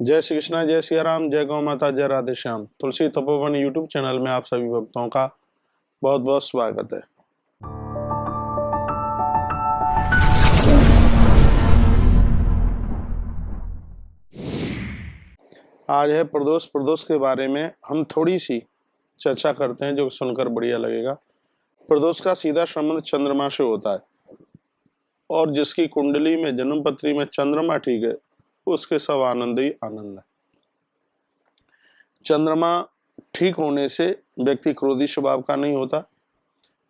जय श्री कृष्णा, जय सिया राम, जय गौ माता, जय राधे श्याम। तुलसी तपोवन यूट्यूब चैनल में आप सभी भक्तों का बहुत बहुत स्वागत है। आज है प्रदोष। प्रदोष के बारे में हम थोड़ी सी चर्चा करते हैं जो सुनकर बढ़िया लगेगा। प्रदोष का सीधा संबंध चंद्रमा से होता है और जिसकी कुंडली में जन्म पत्री में चंद्रमा ठीक है उसके सब आनंद ही आनंद है। चंद्रमा ठीक होने से व्यक्ति क्रोधी स्वभाव का नहीं होता,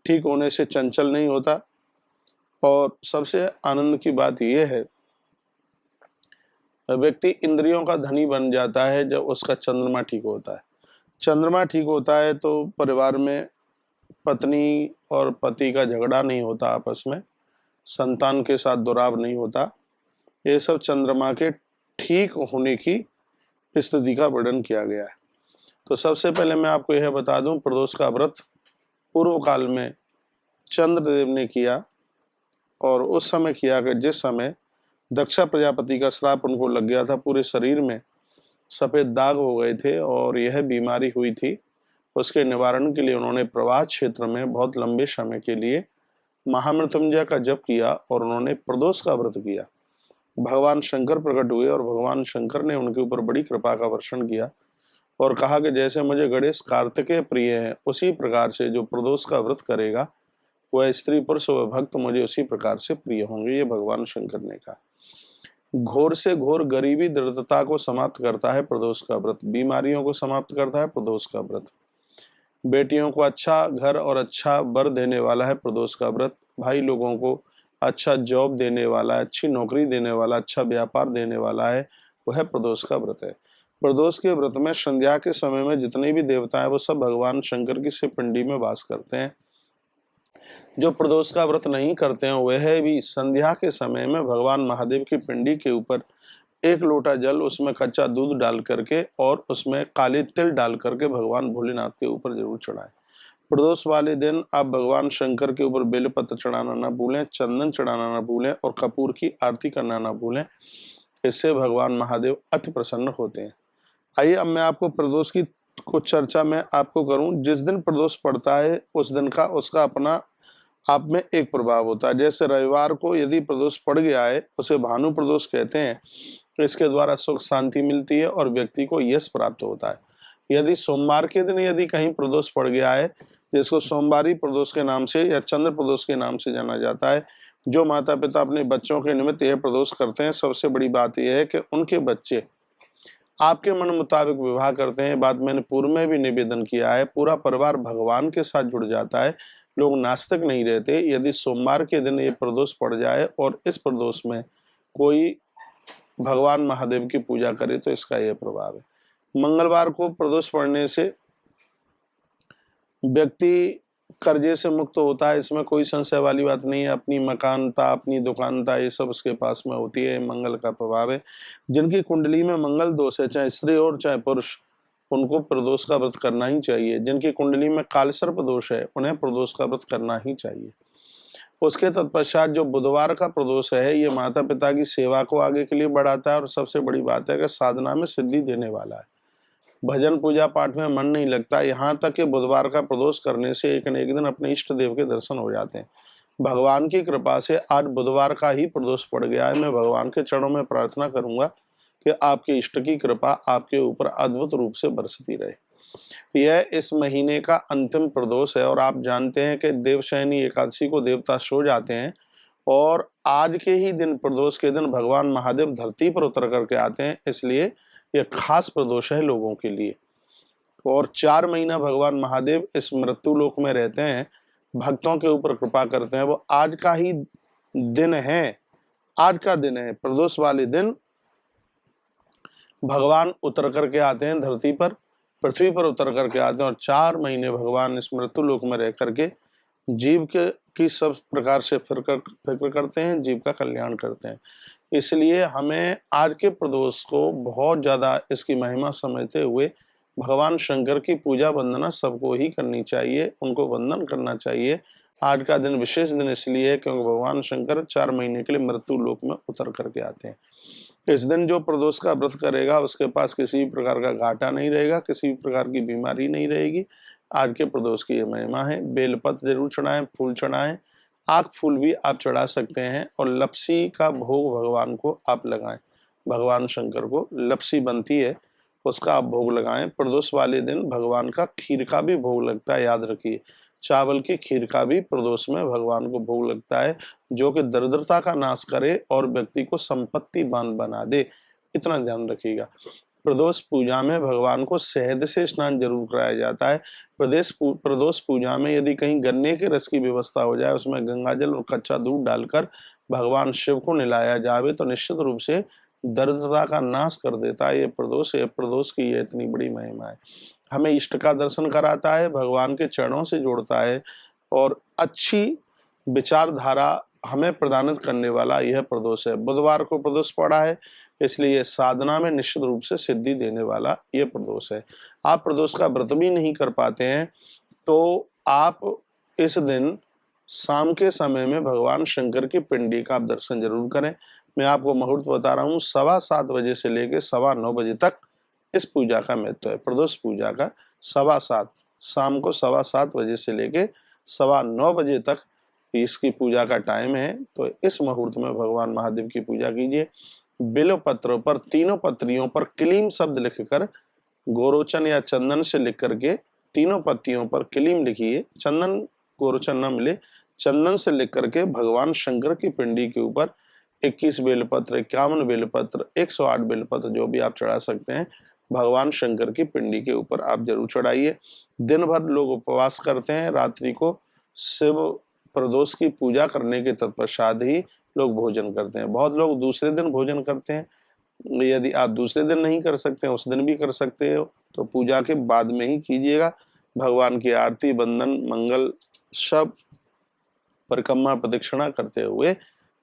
ठीक होने से चंचल नहीं होता और सबसे आनंद की बात यह है व्यक्ति इंद्रियों का धनी बन जाता है जब उसका चंद्रमा ठीक होता है। चंद्रमा ठीक होता है तो परिवार में पत्नी और पति का झगड़ा नहीं होता, आपस में संतान के साथ दुराव नहीं होता। ये सब चंद्रमा के ठीक होने की स्थिति का वर्णन किया गया है। तो सबसे पहले मैं आपको यह बता दूं, प्रदोष का व्रत पूर्व काल में चंद्रदेव ने किया और उस समय किया कि जिस समय दक्ष प्रजापति का श्राप उनको लग गया था, पूरे शरीर में सफेद दाग हो गए थे और यह बीमारी हुई थी। उसके निवारण के लिए उन्होंने प्रवाह क्षेत्र में बहुत लंबे समय के लिए महामृत्युंजय का जप किया और उन्होंने प्रदोष का व्रत किया। भगवान शंकर प्रकट हुए और भगवान शंकर ने उनके ऊपर बड़ी कृपा का वर्षण किया और कहा कि जैसे मुझे गणेश कार्तिकेय प्रिय है उसी प्रकार से जो प्रदोष का व्रत करेगा वह स्त्री पुरुष व भक्त मुझे उसी प्रकार से प्रिय होंगे। ये भगवान शंकर ने कहा। घोर से घोर गरीबी दरिद्रता को समाप्त करता है प्रदोष का व्रत, बीमारियों को समाप्त करता है प्रदोष का व्रत, बेटियों को अच्छा घर और अच्छा वर देने वाला है प्रदोष का व्रत, भाई लोगों को अच्छा जॉब देने वाला है, अच्छी नौकरी देने वाला, अच्छा व्यापार देने वाला है, वह प्रदोष का व्रत है। प्रदोष के व्रत में संध्या के समय में जितने भी देवता है वो सब भगवान शंकर की शिव पिंडी में वास करते हैं। जो प्रदोष का व्रत नहीं करते हैं वह भी संध्या के समय में भगवान महादेव की पिंडी के ऊपर एक लोटा जल, उसमें कच्चा दूध डाल करके और उसमें काले तिल डाल करके भगवान भोलेनाथ के ऊपर जरूर चढ़ाएं। प्रदोष वाले दिन आप भगवान शंकर के ऊपर बेलपत्र चढ़ाना ना भूलें, चंदन चढ़ाना ना भूलें और कपूर की आरती करना ना भूलें। इससे भगवान महादेव अति प्रसन्न होते हैं। आइए अब मैं आपको प्रदोष की कुछ चर्चा मैं आपको करूं। जिस दिन प्रदोष पड़ता है उस दिन का उसका अपना आप में एक प्रभाव होता है। जैसे रविवार को यदि प्रदोष पड़ गया है उसे भानु प्रदोष कहते हैं। इसके द्वारा सुख शांति मिलती है और व्यक्ति को यश प्राप्त होता है। यदि सोमवार के दिन यदि कहीं प्रदोष पड़ गया है, जिसको सोमवारी प्रदोष के नाम से या चंद्र प्रदोष के नाम से जाना जाता है, जो माता पिता अपने बच्चों के निमित्त यह प्रदोष करते हैं, सबसे बड़ी बात यह है कि उनके बच्चे आपके मन मुताबिक विवाह करते हैं। बात मैंने पूर्व में भी निवेदन किया है, पूरा परिवार भगवान के साथ जुड़ जाता है, लोग नास्तिक नहीं रहते। यदि सोमवार के दिन ये प्रदोष पड़ जाए और इस प्रदोष में कोई भगवान महादेव की पूजा करे तो इसका यह प्रभाव है। मंगलवार को प्रदोष पड़ने से व्यक्ति कर्जे से मुक्त होता है, इसमें कोई संशय वाली बात नहीं है। अपनी मकानता, अपनी दुकानता ये सब उसके पास में होती है, मंगल का प्रभाव है। जिनकी कुंडली में मंगल दोष है, चाहे स्त्री और चाहे पुरुष, उनको प्रदोष का व्रत करना ही चाहिए। जिनकी कुंडली में कालसर्प दोष है उन्हें प्रदोष का व्रत करना ही चाहिए। उसके तत्पश्चात जो बुधवार का प्रदोष है ये माता पिता की सेवा को आगे के लिए बढ़ाता है और सबसे बड़ी बात है कि साधना में सिद्धि देने वाला है। भजन पूजा पाठ में मन नहीं लगता, यहाँ तक कि बुधवार का प्रदोष करने से एक न एक दिन अपने इष्ट देव के दर्शन हो जाते हैं। भगवान की कृपा से आज बुधवार का ही प्रदोष पड़ गया है। मैं भगवान के चरणों में प्रार्थना करूंगा कि आपके इष्ट की कृपा आपके ऊपर अद्भुत रूप से बरसती रहे। यह इस महीने का अंतिम प्रदोष है और आप जानते हैं कि देवशयनी एकादशी को देवता सो जाते हैं और आज के ही दिन प्रदोष के दिन भगवान महादेव धरती पर उतर करके आते हैं, इसलिए यह खास प्रदोष है लोगों के लिए। और 4 महीना भगवान महादेव इस मृत्यु लोक में रहते हैं, भक्तों के ऊपर कृपा करते हैं। वो आज का ही दिन है, आज का दिन है प्रदोष वाले दिन भगवान उतर करके आते हैं धरती पर, पृथ्वी पर उतर करके आते हैं और 4 महीने भगवान इस मृत्यु लोक में रह करके जीव के की सब प्रकार से फिक्र करते हैं, जीव का कल्याण करते हैं। इसलिए हमें आज के प्रदोष को बहुत ज्यादा इसकी महिमा समझते हुए भगवान शंकर की पूजा वंदना सबको ही करनी चाहिए, उनको वंदन करना चाहिए। आज का दिन विशेष दिन इसलिए है क्योंकि भगवान शंकर 4 महीने के लिए मृत्यु लोक में उतर करके आते हैं। इस दिन जो प्रदोष का व्रत करेगा उसके पास किसी भी प्रकार का घाटा नहीं रहेगा, किसी भी प्रकार की बीमारी नहीं रहेगी। आज के प्रदोष की ये महिमा है। बेलपत्र जरूर चढ़ाएं, फूल चढ़ाएं, आक फूल भी आप चढ़ा सकते हैं और लपसी का भोग भगवान को आप लगाएं। भगवान शंकर को लपसी बनती है, उसका आप भोग लगाएं। प्रदोष वाले दिन भगवान का खीर का भी भोग लगता है, याद रखिए। चावल की खीर का भी प्रदोष में भगवान को भोग लगता है, जो कि दरिद्रता का नाश करे और व्यक्ति को संपत्तिवान बना दे। इतना ध्यान रखिएगा। प्रदोष पूजा में भगवान को शहद से स्नान जरूर कराया जाता है। प्रदोष पूजा में यदि कहीं गन्ने के रस की व्यवस्था हो जाए, उसमें गंगाजल और कच्चा दूध डालकर भगवान शिव को नहलाया जावे तो निश्चित रूप से दरिद्रता का नाश कर देता है। ये प्रदोष की ये इतनी बड़ी महिमा है। हमें इष्ट का दर्शन कराता है, भगवान के चरणों से जोड़ता है और अच्छी विचारधारा हमें प्रदानित करने वाला यह प्रदोष है। बुधवार को प्रदोष पड़ा है, इसलिए साधना में निश्चित रूप से सिद्धि देने वाला यह प्रदोष है। आप प्रदोष का व्रत भी नहीं कर पाते हैं तो आप इस दिन शाम के समय में भगवान शंकर की पिंडी का आप दर्शन जरूर करें। मैं आपको मुहूर्त बता रहा हूँ, 7:15 बजे से लेकर 9:15 बजे तक इस पूजा का महत्व है। प्रदोष पूजा का 7:15 शाम को 7:15 बजे से लेकर 9:15 बजे तक इसकी पूजा का टाइम है। तो इस मुहूर्त में भगवान महादेव की पूजा कीजिए। बिल्व पत्रों पर, तीनों पत्रियों पर क्लीम शब्द लिखकर, गोरोचन या चंदन से लिख करके तीनों पत्तियों पर क्लीम लिखिए। चंदन गोरोचन न मिले, चंदन से लिख करके भगवान शंकर की पिंडी के ऊपर 21 बेलपत्र, 51 बेलपत्र, 108 बेलपत्र जो भी आप चढ़ा सकते हैं, भगवान शंकर की पिंडी के ऊपर आप जरूर चढ़ाइए। दिन भर लोग उपवास करते हैं, रात्रि को शिव प्रदोष की पूजा करने के तत्पश्चात ही लोग भोजन करते हैं। बहुत लोग दूसरे दिन भोजन करते हैं। यदि आप दूसरे दिन नहीं कर सकते हैं, उस दिन भी कर सकते हो, तो पूजा के बाद में ही कीजिएगा। भगवान की आरती, बंदन, मंगल सब परिक्रमा प्रदक्षिणा करते हुए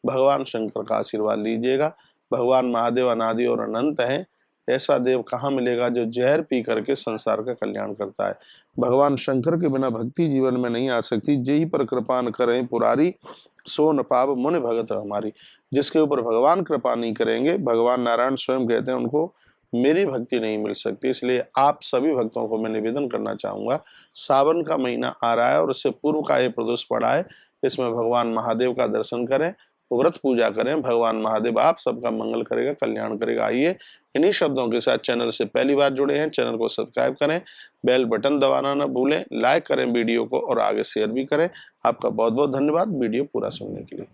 भगवान शंकर का आशीर्वाद लीजिएगा। भगवान महादेव अनादि और अनंत हैं। ऐसा देव कहाँ मिलेगा जो जहर पी करके संसार का कल्याण करता है। भगवान शंकर के बिना भक्ति जीवन में नहीं आ सकती। जेहि पर कृपा न करें पुरारी, सो न पाव मुनि भगत हमारी। जिसके ऊपर भगवान कृपा नहीं करेंगे, भगवान नारायण स्वयं कहते हैं, उनको मेरी भक्ति नहीं मिल सकती। इसलिए आप सभी भक्तों को मैं निवेदन करना चाहूंगा, सावन का महीना आ रहा है और उससे पूर्व का ये प्रदोष पड़ा है, इसमें भगवान महादेव का दर्शन करें, व्रत पूजा करें। भगवान महादेव आप सबका मंगल करेगा, कल्याण करेगा। आइए इन्हीं शब्दों के साथ चैनल से पहली बार जुड़े हैं, चैनल को सब्सक्राइब करें, बेल बटन दबाना न भूलें, लाइक करें वीडियो को और आगे शेयर भी करें। आपका बहुत बहुत धन्यवाद वीडियो पूरा सुनने के लिए।